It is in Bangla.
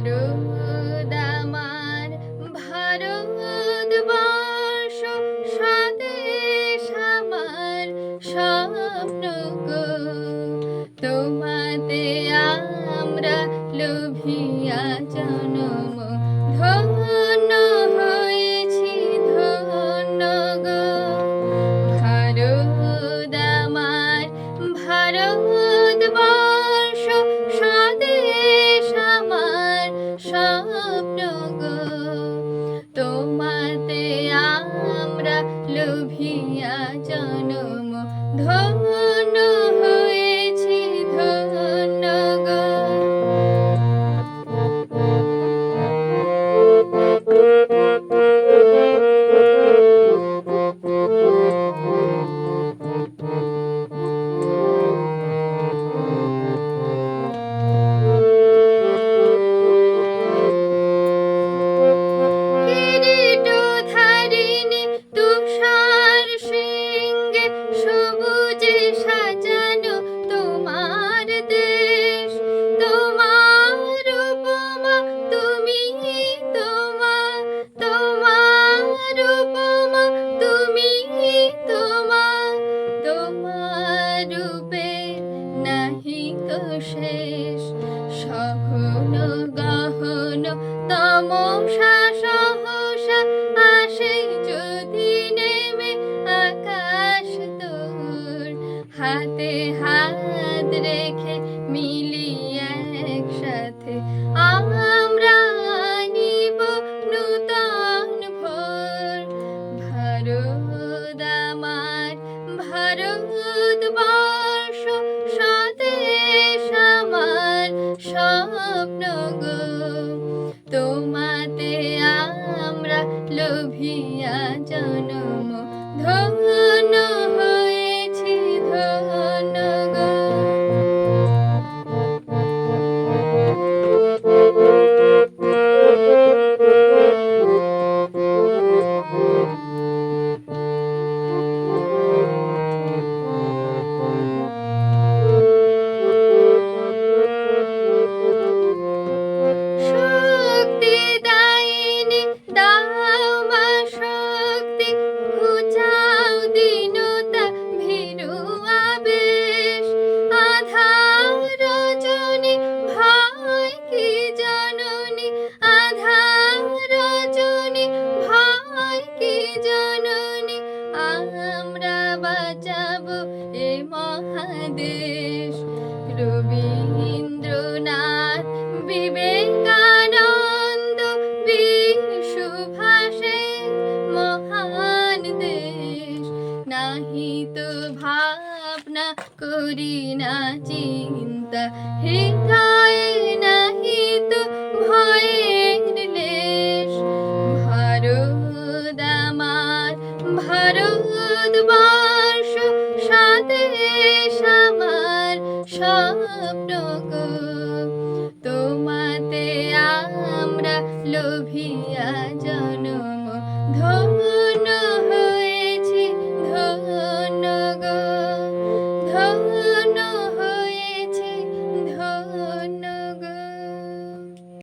ভারত আমার ভারতবর্ষ, স্বদেশ আমার স্বপ্ন গো। তোমাতে আমরা লোভিয়া জনম ধন্য হয়েছি, ধন্য গো। ভারত আমার ভারতবর্ষ, স্বদেশ আমার স্বপ্ন গো। তোমাতে আমরা লোভিয়া জনম ধন্য হয়েছি, ধন্য গো। কিরীটধারিণী তুষার শৃঙ্গে সবুজে সাজানো তোমার দেশ, তোমার উপমা তুমি, তোমার উপমা তুমি, তোমার রূপে নাহি তো শেষ। সঘন গহন তমসা সহসা আসে যদি নেমে আকাশ তোর, হাতে হাত রেখে মিলিয়ে একসাথে আমরা আনিব নূতন ভোর। ভারত আমার ভারতবর্ষ, স্বদেশ আমার স্বপ্ন গো। তোমাতে আমরা লোভিয়া জনম ধন্য হয়েছি, ধন্য গো। শক্তি দায়িনী দাও মা শক্তি, ঘুচাও দীনতা ভীরু আবেশ। আধার রজনী ভয় কি জননী, আধার রজনী ভয় কি জননী। আমরা বাঁচাবো এ মহাদেশ। রবীন্দ্রনাথ, বিবেকানন্দ, বীর সুভাষের মহান দেশ। নাহি তো ভাবনা করি না চিন্তা, হৃদয়ে নাহি তো ভয়ের লেশ। ভারত আমার ভারতবর্ষ, স্বদেশ